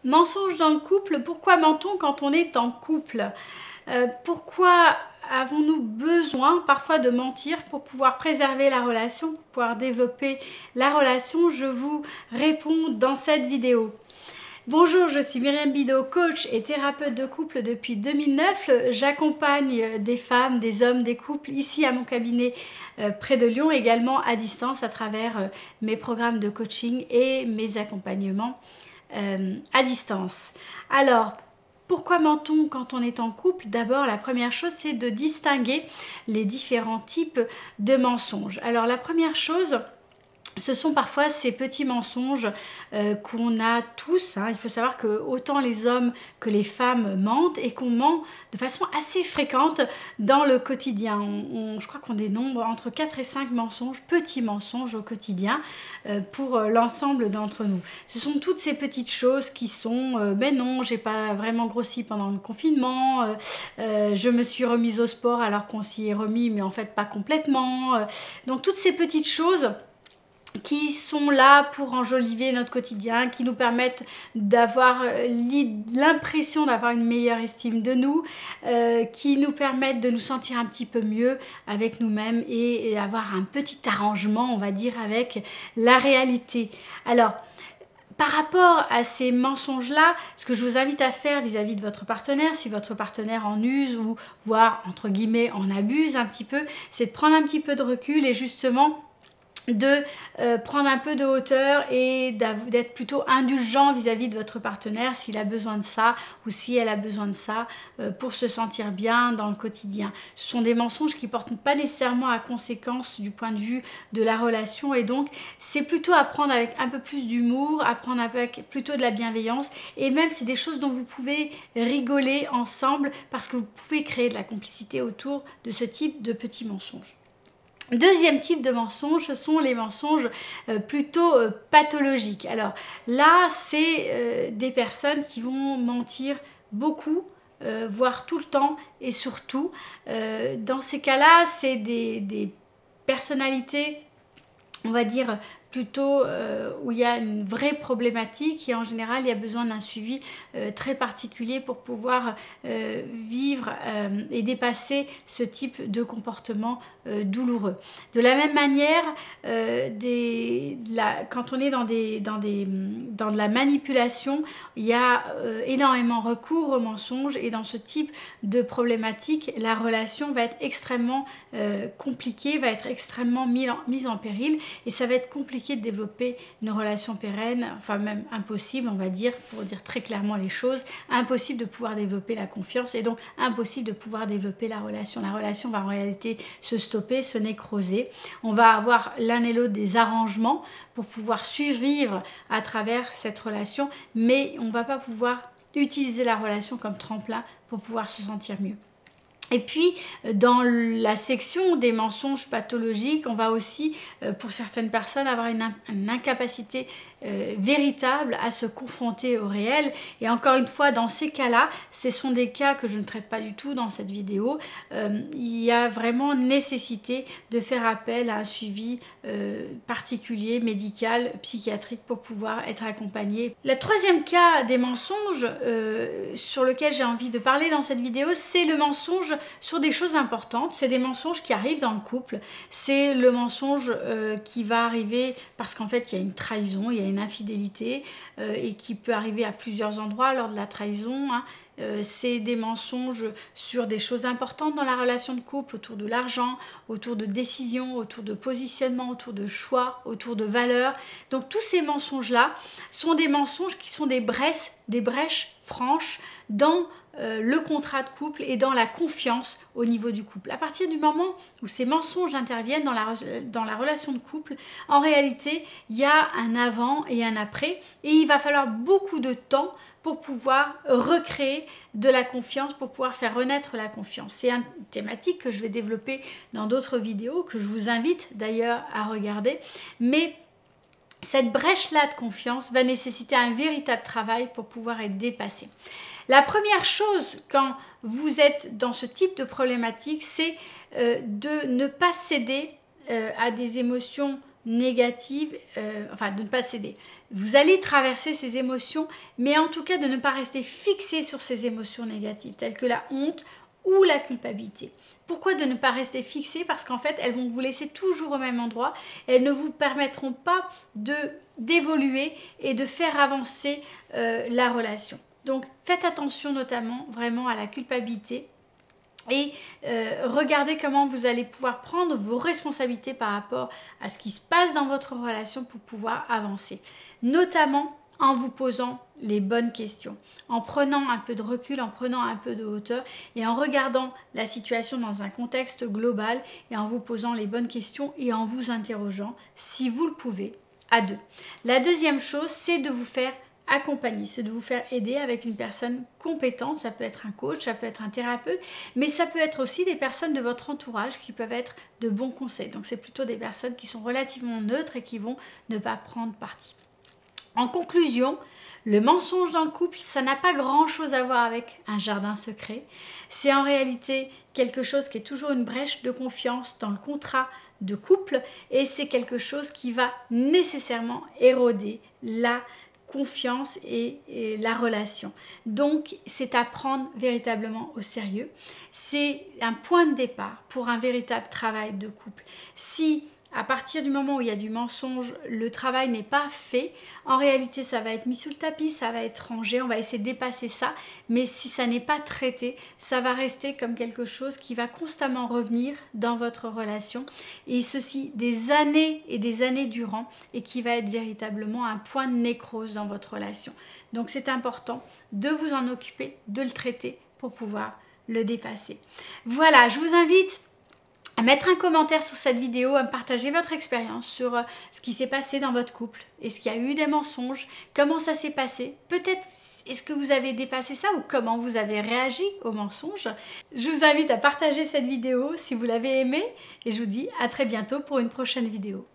Mensonge dans le couple, pourquoi ment-on quand on est en couple? Pourquoi avons-nous besoin parfois de mentir pour pouvoir préserver la relation, pour pouvoir développer la relation? Je vous réponds dans cette vidéo. Bonjour, je suis Myriam Bidot, coach et thérapeute de couple depuis 2009. J'accompagne des femmes, des hommes, des couples ici à mon cabinet près de Lyon, également à distance à travers mes programmes de coaching et mes accompagnements à distance. Alors, pourquoi ment-on quand on est en couple? D'abord, la première chose, c'est de distinguer les différents types de mensonges. Alors, la première chose, ce sont parfois ces petits mensonges qu'on a tous. Il faut savoir que autant les hommes que les femmes mentent et qu'on ment de façon assez fréquente dans le quotidien. Je crois qu'on dénombre entre 4 et 5 mensonges, petits mensonges au quotidien pour l'ensemble d'entre nous. Ce sont toutes ces petites choses qui sont « ben non, j'ai pas vraiment grossi pendant le confinement, je me suis remise au sport alors qu'on s'y est remis mais en fait pas complètement ». Donc toutes ces petites choses qui sont là pour enjoliver notre quotidien, qui nous permettent d'avoir l'impression d'avoir une meilleure estime de nous, qui nous permettent de nous sentir un petit peu mieux avec nous-mêmes et avoir un petit arrangement, on va dire, avec la réalité. Alors, par rapport à ces mensonges-là, ce que je vous invite à faire vis-à-vis de votre partenaire, si votre partenaire en use ou voire, entre guillemets, en abuse un petit peu, c'est de prendre un petit peu de recul et justement de prendre un peu de hauteur et d'être plutôt indulgent vis-à-vis de votre partenaire s'il a besoin de ça ou si elle a besoin de ça pour se sentir bien dans le quotidien. Ce sont des mensonges qui ne portent pas nécessairement à conséquence du point de vue de la relation et donc c'est plutôt à prendre avec un peu plus d'humour, à prendre avec plutôt de la bienveillance et même c'est des choses dont vous pouvez rigoler ensemble parce que vous pouvez créer de la complicité autour de ce type de petits mensonges. Deuxième type de mensonges, ce sont les mensonges plutôt pathologiques. Alors là, c'est des personnes qui vont mentir beaucoup, voire tout le temps et surtout. Dans ces cas-là, c'est des personnalités, on va dire, plutôt où il y a une vraie problématique et en général il y a besoin d'un suivi très particulier pour pouvoir vivre et dépasser ce type de comportement douloureux. De la même manière, quand on est dans de la manipulation, il y a énormément recours aux mensonges et dans ce type de problématique, la relation va être extrêmement compliquée, va être extrêmement mise en péril et ça va être compliqué de développer une relation pérenne, enfin même impossible on va dire, pour dire très clairement les choses, impossible de pouvoir développer la confiance et donc impossible de pouvoir développer la relation. La relation va en réalité se stopper, se nécroser. On va avoir l'un et l'autre des arrangements pour pouvoir survivre à travers cette relation, mais on ne va pas pouvoir utiliser la relation comme tremplin pour pouvoir se sentir mieux. Et puis, dans la section des mensonges pathologiques, on va aussi, pour certaines personnes, avoir une incapacité véritable à se confronter au réel. Et encore une fois, dans ces cas-là, ce sont des cas que je ne traite pas du tout dans cette vidéo. Il y a vraiment nécessité de faire appel à un suivi particulier, médical, psychiatrique, pour pouvoir être accompagné. Le troisième cas des mensonges sur lequel j'ai envie de parler dans cette vidéo, c'est le mensonge sur des choses importantes. C'est des mensonges qui arrivent dans le couple. C'est le mensonge qui va arriver parce qu'en fait, il y a une trahison, il y a une infidélité et qui peut arriver à plusieurs endroits lors de la trahison. C'est des mensonges sur des choses importantes dans la relation de couple, autour de l'argent, autour de décisions, autour de positionnement, autour de choix, autour de valeurs. Donc tous ces mensonges-là sont des mensonges qui sont des brèches franches dans le contrat de couple et dans la confiance au niveau du couple. À partir du moment où ces mensonges interviennent dans la relation de couple, en réalité, il y a un avant et un après et il va falloir beaucoup de temps pour pouvoir recréer de la confiance, pour pouvoir faire renaître la confiance. C'est une thématique que je vais développer dans d'autres vidéos, que je vous invite d'ailleurs à regarder, mais cette brèche-là de confiance va nécessiter un véritable travail pour pouvoir être dépassée. La première chose quand vous êtes dans ce type de problématique, c'est de ne pas céder à des émotions négatives, enfin de ne pas céder. Vous allez traverser ces émotions, mais en tout cas de ne pas rester fixé sur ces émotions négatives, telles que la honte ou la culpabilité. Pourquoi de ne pas rester fixé? Parce qu'en fait, elles vont vous laisser toujours au même endroit. Elles ne vous permettront pas d'évoluer et de faire avancer la relation. Donc, faites attention notamment vraiment à la culpabilité et regardez comment vous allez pouvoir prendre vos responsabilités par rapport à ce qui se passe dans votre relation pour pouvoir avancer. Notamment en vous posant les bonnes questions, en prenant un peu de recul, en prenant un peu de hauteur et en regardant la situation dans un contexte global et en vous posant les bonnes questions et en vous interrogeant, si vous le pouvez, à deux. La deuxième chose, c'est de vous faire accompagner, c'est de vous faire aider avec une personne compétente. Ça peut être un coach, ça peut être un thérapeute, mais ça peut être aussi des personnes de votre entourage qui peuvent être de bons conseils. Donc c'est plutôt des personnes qui sont relativement neutres et qui vont ne pas prendre parti. En conclusion, le mensonge dans le couple, ça n'a pas grand-chose à voir avec un jardin secret. C'est en réalité quelque chose qui est toujours une brèche de confiance dans le contrat de couple et c'est quelque chose qui va nécessairement éroder la confiance et la relation. Donc, c'est à prendre véritablement au sérieux. C'est un point de départ pour un véritable travail de couple. Si à partir du moment où il y a du mensonge, le travail n'est pas fait, en réalité ça va être mis sous le tapis, ça va être rangé, on va essayer de dépasser ça, mais si ça n'est pas traité, ça va rester comme quelque chose qui va constamment revenir dans votre relation, et ceci des années et des années durant, et qui va être véritablement un point de nécrose dans votre relation. Donc c'est important de vous en occuper, de le traiter pour pouvoir le dépasser. Voilà, je vous invite à mettre un commentaire sur cette vidéo, à me partager votre expérience sur ce qui s'est passé dans votre couple. Est-ce qu'il y a eu des mensonges? Comment ça s'est passé? Peut-être est-ce que vous avez dépassé ça ou comment vous avez réagi aux mensonges? Je vous invite à partager cette vidéo si vous l'avez aimée et je vous dis à très bientôt pour une prochaine vidéo.